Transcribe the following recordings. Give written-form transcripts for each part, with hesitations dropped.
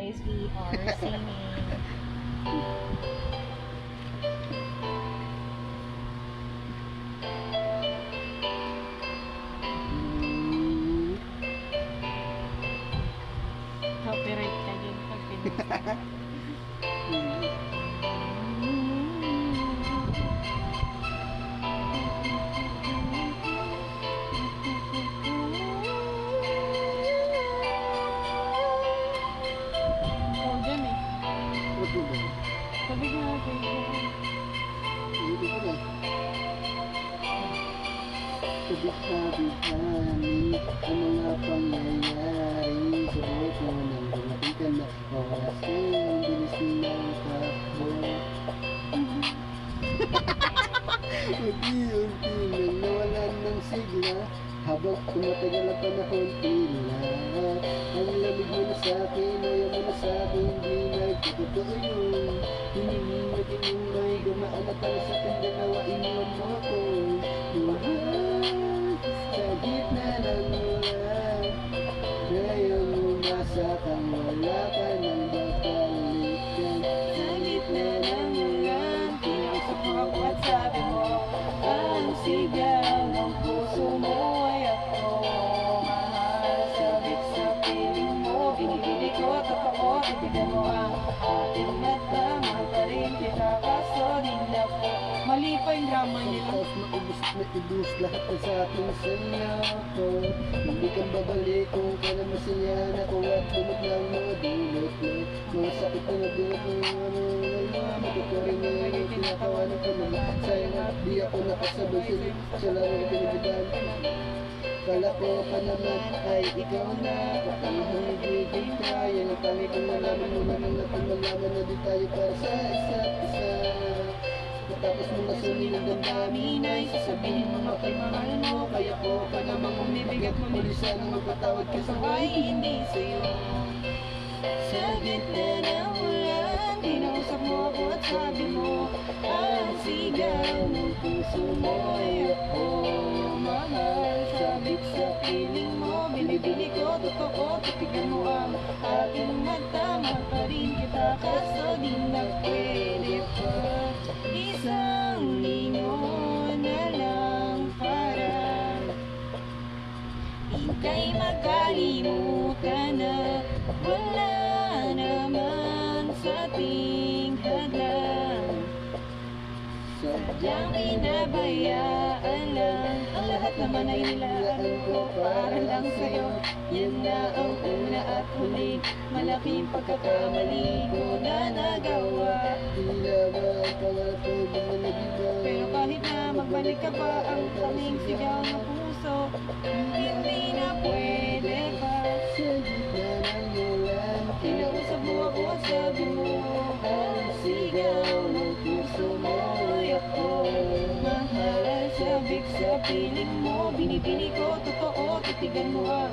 guys, we are singing. Copyright ka din pag pinag Sabig na ako. Sabik-sabik ang mga pangyayari. Suot mo nang dumating ka na. Oras ko ang bilis ng takbo. Unti-unti nang nawalan ng sigla. Habang tumatagal ang panahon, tila ang lamig mo na sa'kin, ayaw mo na sa'kin, di nagtotoo yun. Hinimimagin yung may gumaan na tala sa ating dalawa, iniwan mo ako. Mahal sa gitna ng ulan, ngayon umasa kang wala ka nang babalikan. Sa gitna ng ulan, pinasok mo ako at sabi mo, ang sigaw ng puso mo ay ako. Mahal, sabik sa piling mo, binibili ko, totoo, titigan mo ang ating mata. Mahal pa rin kita, kaso din na po. Mali pa yung drama nila. Tapos maubos na ibus lahat ng sa ating saya ko. Hindi kang babalik kung ka na masaya na ko at lumot ng mga dulot mo. Mga sakit na nagdulot ng mga matuturing na yung tinatawanan ko naman. Sayang at di ako nakasabay sa laro na pinagitan. Kala ko pa naman ay ikaw na. Patalahang ibigay tayo. Ang tangi kong nalaman mo naman natin malaman na di tayo para sa isa't isa. Tapos mo nasunin ang damdamin ay sasabihin mo makimahal mo. Kaya ko pa namang umibigat mo. Muli sana magpatawad ka sa buhay hindi sa'yo. Sa gitna ng ulan, kinausap mo ako at sabi mo, ang sigaw ng puso mo ay ako. Mahal, sabik sa piling mo, binibili ko, totoo, titigan mo ang aking mata. Mahal pa rin kita, kaso di na pwede pa. Isang lingon na lang para ika'y makalimutan na wala naman sa ating hadlang. Sadyang pinabayaan lang, ang lahat naman ay nilaan ko para lang sa'yo. Yan na ang una at huli, malaking pagkakamali ko na nagawa. Tila ba ang pangarap ko di mo nagiba? Pero kahit na magbalik ka pa, ang tanging sigaw ng puso, hindi na pwede pa. Sa gitna ng ulan, kinausap mo ako at sabi mo, ang sigaw ng puso mo ay ako. Mahal, sabik sa piling mo, binibili ko, totoo, titigan mo ang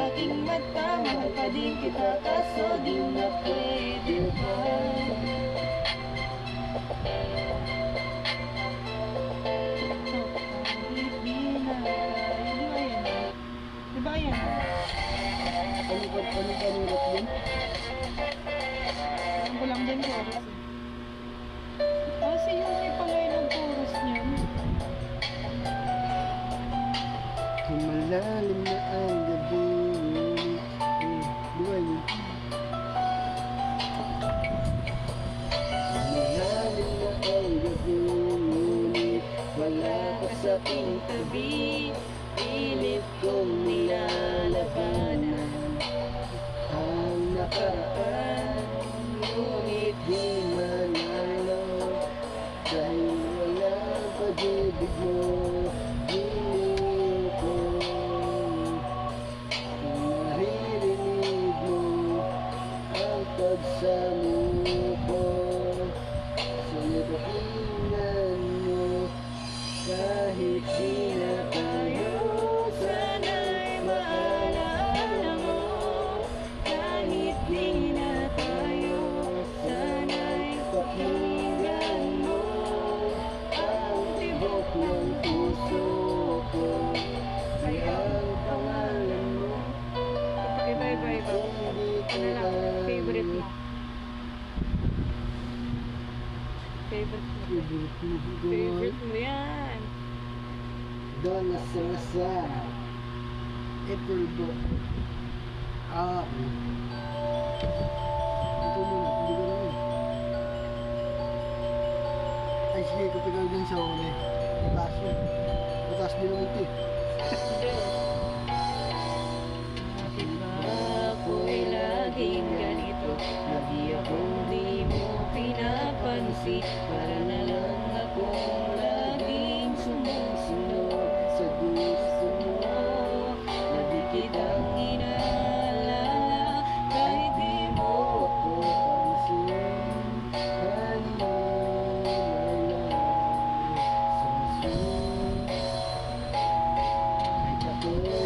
aking mata. Mahal pa din kita, kaso di na pwede pa. Diba yan? Ano ba nurot yun? Alam ko lang din chorus. Si Yuri pala yung nag-chorus niyan. Kumalalim na ang gabi. Diba yun? Kumalalim na ang gabi, ngunit wala ka sa aking tabi. Pilit kong nilalabanan ang nakaraan, ngunit di manalo. Dahil wala pag-ibig mo, hiling ko. Kung naririnig mo ang pagsamuko sa lipunan mo, kahit di na tayo, sana'y maalala mo. Kahit di na tayo, sana'y pakinggan mo ang tibok ng puso ko. Ay ang pangalan mo, Iba-iba. hindi ko Ano lang, favorite mo. Favorite mo. Favorite mo yan. Donna Salazar. April Bo. Ito muna, hindi ko naman. Ay, sige, kapag ako din sa huli. Mataas yun. Mataas din naman ito eh. Diba ako'y laging ganito? Lagi akong di mo pinapansin. Para na lang akong laging sumusunod Sa gusto mo. Lagi kitang inaalala kahit di mo Ako pansin. Kanina my love. So sweet. Kahit ako'y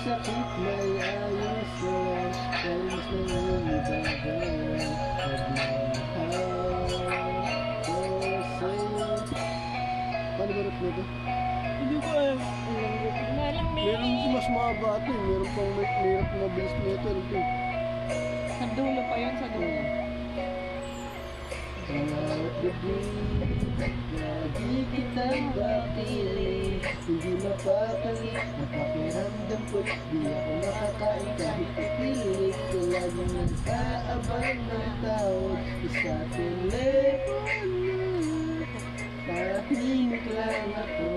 masakit may ayos na lang, dahil mas nangyayabang pagmamahal ko sa'yo. Paano ba rap na ito? Hindi ko alam. Meron mas mahaba ito eh. Meron pang may rap na bilis na ito. Ano ito? Sa dulo pa yun, sa dulo. Bawat gabi, lagi kitang papili, hindi mapapali, napakiramdam ko, di ako nakakain kahit ipilit ko, lagi nag-aabang ng tawag, sa telepono, tahimik lang ako,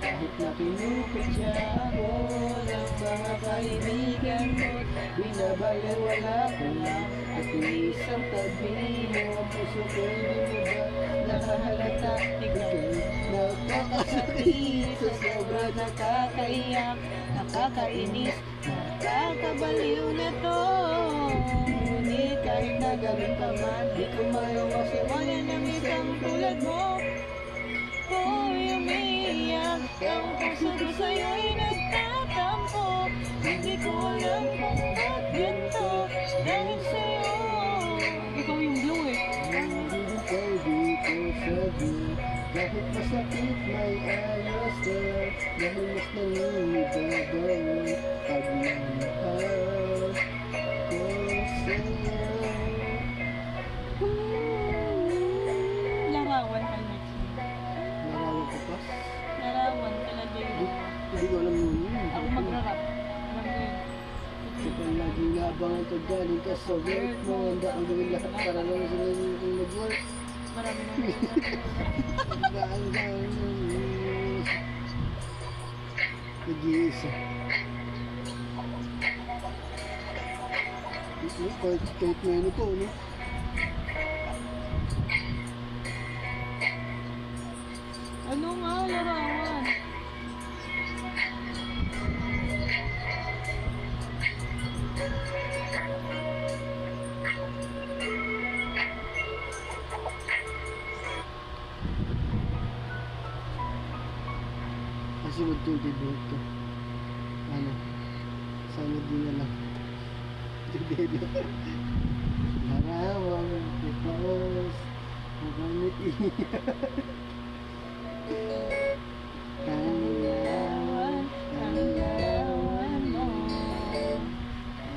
kahit na kinukutya ako ng mga kaibigan mo, binabalewala ko lang at isang tabi mo, ang puso ko hindi mo ba nakahalata, ika'y nakakasakit sa sobra Nakakaiyak, nakakainis, nakakabaliw na to. Ngunit kahit na gawin pa man, di ko maiwas wala ng isang tulad mo. Ako'y umiiyak, ang puso ko sa'yo'y nagtatampo. Hindi ko alam kung ba't ganito, dahil sa'yo. Ikaw yung blue eh. Nandito dito sa Diyo, kahit masakit may ayos na, dahil mas nangingibabaw pagmamahal ko sa'yo. Larawan ka next. Maraming kapas. Larawan ka na din. Hindi ko alam yun. Ako magra-rap. Alam ko yun. Kapag laging labangan ka galing ka sa work mo, handa ang gawin lahat para lang sila yung mag-work. Marami na. Hanggang nag-iisa. Kahit may ano to, no? Ano nga, larawan? Kasi mag-debate ka. Ano? Sana di na lang. Debate. Marawang pipas. Magamit iyan. Larawan, ang larawan mo.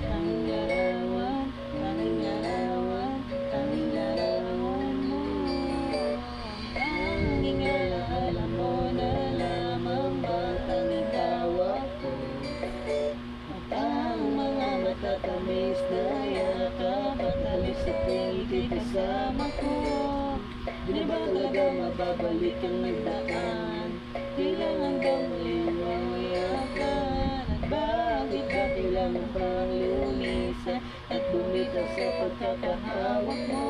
Ang larawan, ang larawan, ang larawan mo. Tanging alaala mo na lamang batang ikaw ako. At ang mga matatamis na yakap at alis sa tingin kasama ko. Di ba talaga mababalik ang nagdaan? Kailangan daw muling mauyakan. At bakit ba kailangan pang lumisan at bumitaw sa pagkakahawak mo?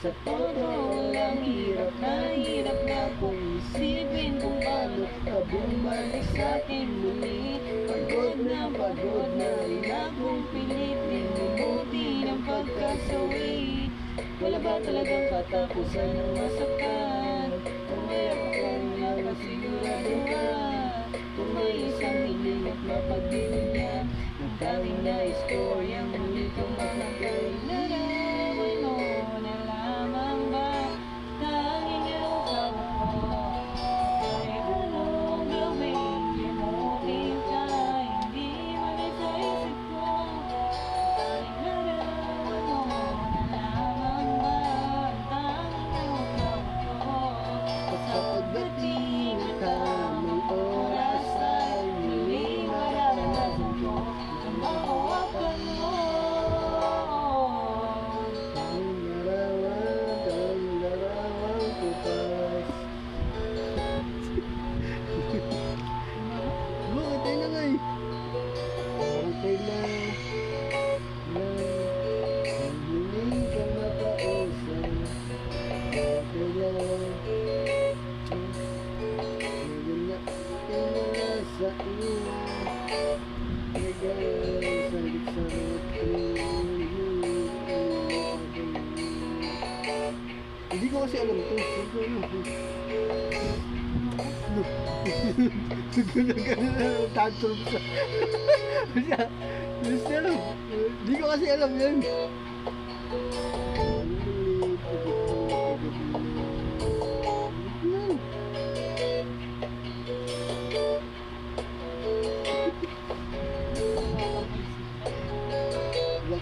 Sa totoo lang hirap na kung isipin kung paano ka bumalik sa akin muli. Pagod na rin akong pilit, minumuti ng pagkasawi. Wala ba talagang katapusan ng masaktan? Kung mayroon kang nakasiguraduhan, kung may isang hiling at mapagbibigyan, ang tanging nais ko ay ang muli kong makakay. Larawan mo na lamang ba, tanging ang sama ko. Kahit anong gawin, limutin ka, hindi mali sa isip ko. Tanging larawan mo na lamang ba, tanging ang sama ko. At sa pagdating ng tamang oras ay Muling mararanasan ko ang mahawakan mo. ang larawan pipas. Bakit tayo lang ay? Parang kailan ang hiling ka mapausan. Kailan na sa iyo. Salit sa hindi ko kasi alam to. Tantrum sa... Gusto alam. Di ko kasi alam yan.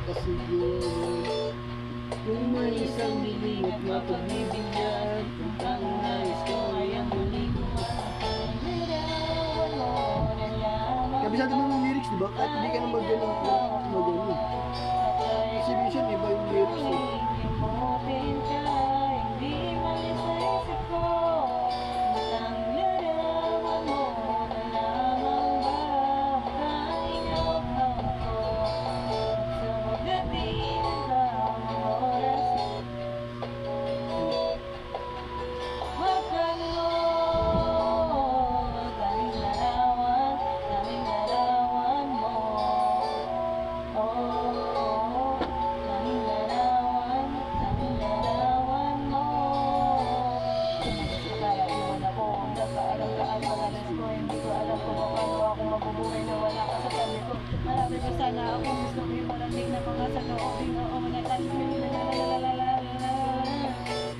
Kasi yun. Kung may isang hiling at mapagbibigyan, ang nais ko ay ang huli ko. Kabisado mo yung lyrics, di ba? At hindi ka na mag-ganong mag-ganong. Kasi minsan iba yung lyrics eh. Imutin ka, hindi malis sa isip ko. Ang larawan mo na lamang ba ang ikaw ko. Sa pagdating ng oras, makan mo. Tanging larawan mo. Oh, tanging larawan mo. Kaya iwan ako, nagkaalam-kaan pagalas ko. Hindi ko alam kung paano ako mabubuhay na wala ka sa tabi ko. Marami pa sana ako gusto ko yung malamig na mga sa loobing oo manatalis mo yun.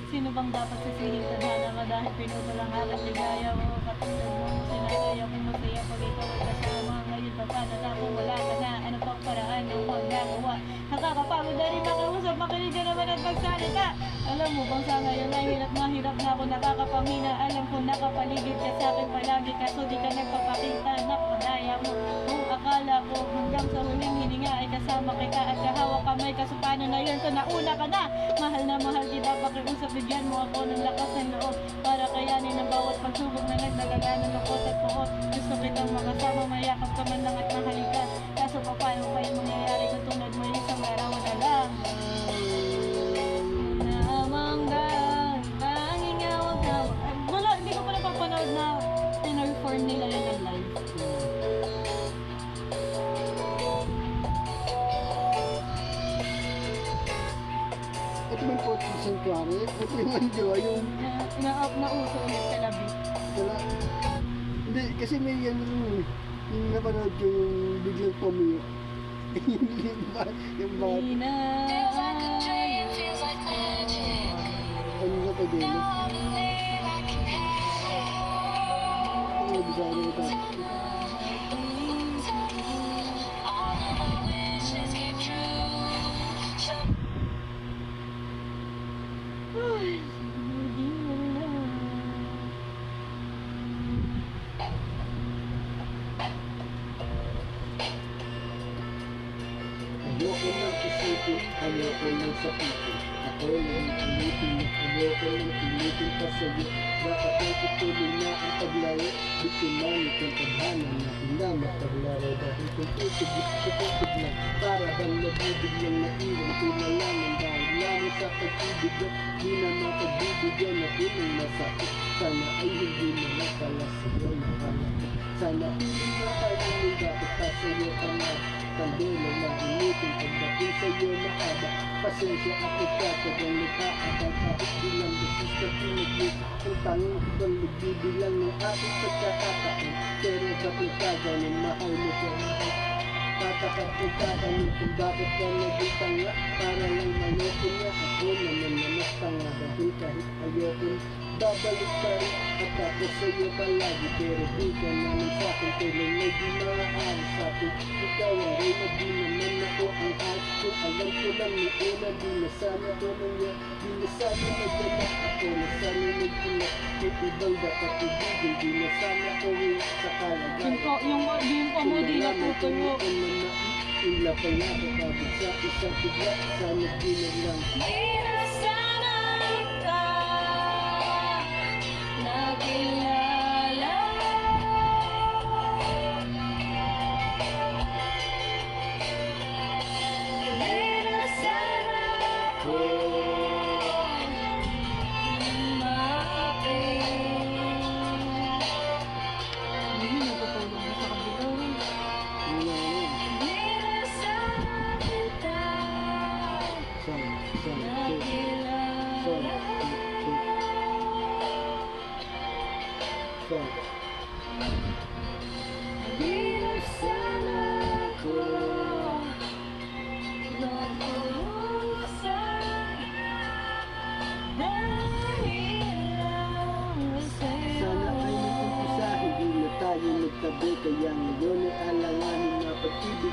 Sino bang dapat sisihin tadhana ka dahil pinutol ang aking ligaya mo? Katulad mo, sinasaya kong masaya pag ikaw ay kasama. Ngayon pa paano na kung wala ka na? Ano pang paraan ng magagawa? Nakakapagod na rin makausap, makinig ka naman at magsalita. Alam mo bang sa ngayon ay hirap na ako nakakapamina. Alam ko nakapaligid ka sa akin palagi kaso di ka nagpapakita. Napakadaya mo kung akala ko hanggang sa huling hininga ay kasama kita at kahawak kamay. Kaso paano na yun? So nauna ka na. Mahal na mahal kita, pakiusap bigyan mo ako ng lakas ng loob para kayanin ang bawat pagsubok na nagdagala ng lukot at puot. Gusto kitang makasama, mayakap ka man lang at mahalika. Kaso paano pa yung mangyayari kung tulad mo isang larawan na lang? Wala, hindi ko pa napapanood na pinorform nila yun ng live. Ito man po sa Sanctuary. Ito yung anjo, yung... Na-up na uso ulit sa labi. Wala. Hindi, kasi may yan yung napanood ko yung biglang pumiyok. yung mga... Ano na pag-ilo? Ang nabisado ko tayo. Ayoko nang isipin, ayoko nang sapitin. Ako lang pilitin, ayoko nang pilitin pa sa'yo. Bakit ay tutuloy na ang paglaro? Bitimani kung tadhana na hindi makaglaro. Dahil kung tutugod lang, para bang nabibigyan na iwan. Tinalangan dahil lamang sa pag-ibig na di na mapagbibigyan na unang masakit. Sana ay hindi na nakalas sa'yo nakalapit. Sana hindi na tayo ng dapat pa sa'yo pangat. Kandila na initin pagdating sa'yo na haba. Pasensya at nagkatagang nagkakabag. Kahit bilang beses na pinaglis ang tanging ibang nagbibilang ng ating pagkakataon. Pero ba't nagkaganon mahal mo siya mahal? Tatakat nagkaganon kung bakit ka naging tanga. Para lang manoko niya ako naman na mas tanga. Dahil kahit ayoko babalik pa rin at ako sa'yo palagi. Pero di ka naman sa'kin tuloy na di maaari sa'kin. Ikaw ang reyna, di naman ako ang akin. Alam ko lang ni una, di na sana ko nangyay. Di na sana nagdala ako, na sana nagtulak. Kung ibang dapat ibigin, di na sana ko sa kalagayan. Yung po mo di natutuyo. Ila pa na ako kapit sa isang bigla. Sana di na lang.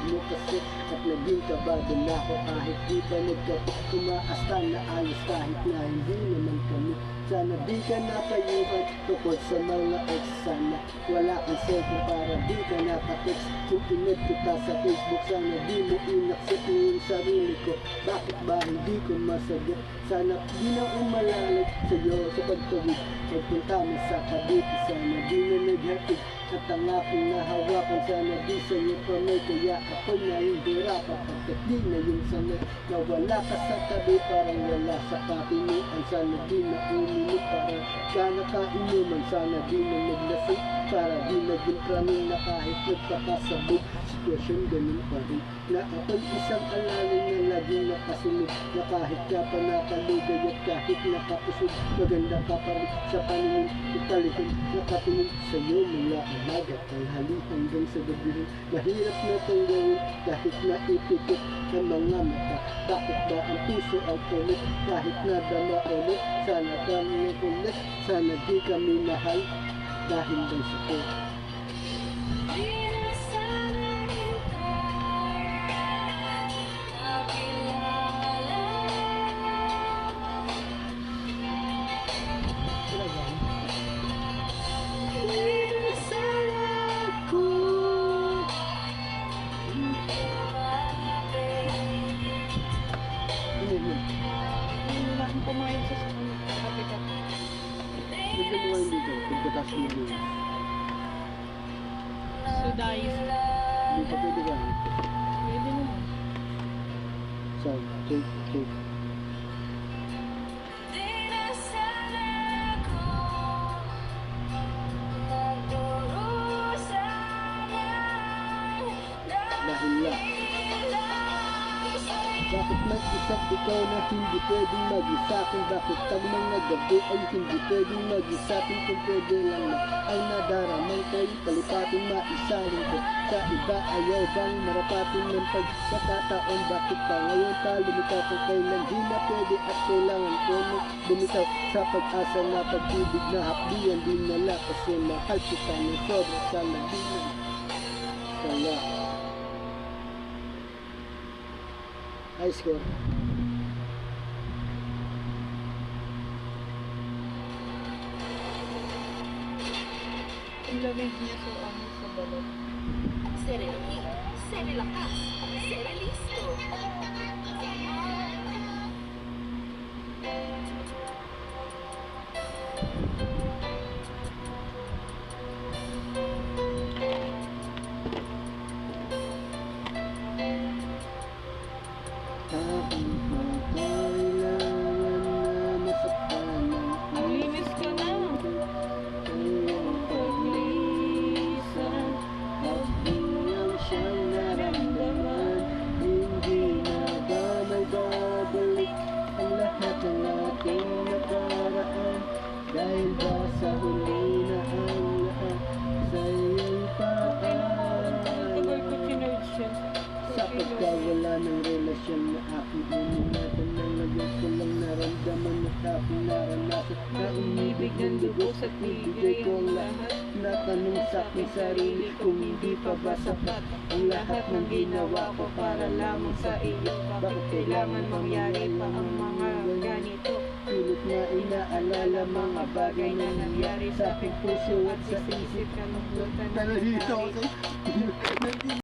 mo kasi at naging kabado na ako kahit di pa nagkapit kumaasta na ayos kahit na hindi naman kami. Sana di ka napayuhan tukol sa mga ex. Sana wala kang cellphone para di ka nakatext. Kung pinag kita sa Facebook, sana di mo inaksit yung sarili ko. Bakit ba hindi ko masagot? Sana di na umalalag sa'yo sa pagtawid. Pagpunta mo sa Cavite, sana di na naghatid at ang aking nahawakan. Sana di sa'yo kamay, kaya ako'y nahihirapan pagkat di na yung sanay. Nawala ka sa tabi, parang wala sa kapinuan. Sana di na uminit para ka nakainuman. Sana di na naglasing para di naging praning na kahit nagpakasabog. Sitwasyon ganun pa rin na ako'y isang alalay na laging nakasunod. Na kahit ka pa nakalugay at kahit nakapusod, maganda ka pa rin sa paningin. Italihon nakatingin sa'yo mula umaga tanghali hanggang sa gabi rin. Mahirap na tanggawin kahit na ipikit ng mga mata. Bakit ba ang puso ang kulit kahit na dama ulit? Sana kami ulit, sana di kami mahal dahil daw sa ko. Hindi na akong pumayag sa kapikat. Bigyan mo ngayon dito, pagkatas mo dito. Sudais. Hindi pa pwede ka. Pwede naman. Sound, take. Dahil lang. Bakit mag-isang ikaw na hindi pwedeng mag-isakin? Bakit ang mga gabi ay hindi pwedeng mag-isakin? Kung pwede lang na ay nadaramang kayo palipatin maisalin ko. Sa iba ayaw bang marapatin ng pagkakataon? Bakit pa ngayon ka lumitaw kung kailan di na pwede at kailangan ko na bumitaw sa pag-asa na pag-ibig na hapdiyan din nala kasi mahal kita ng sobra sa labinan. Kaya high score. Ang lamig niya so ano sa balot. Serenoki, serelakas, serelisto. Bakit ba kailangan na masaktan ng Naglinis ka na. paglisan? At biglang siyang naramdaman, hindi na ba magbabalik ang lahat ng ating nakaraan? Dahil ba sa huli na ang lahat sa'yo'y paalam? Tagal ko chinerge siya. Sa pagkawala ng relasyon na aking iningatan na ngayon ko lang naramdaman at aking naranasan na umibig ng lubos at bibigay ko ang lahat. Natanong sa aking sarili kung hindi pa ba sapat ang lahat ng ginawa ko para lamang sa iyo. Bakit kailangan mangyari pa ang mga ganito? Pilit na inaalala mga bagay na nangyari sa aking puso at sa isip. Isip ka nung Pero dito ako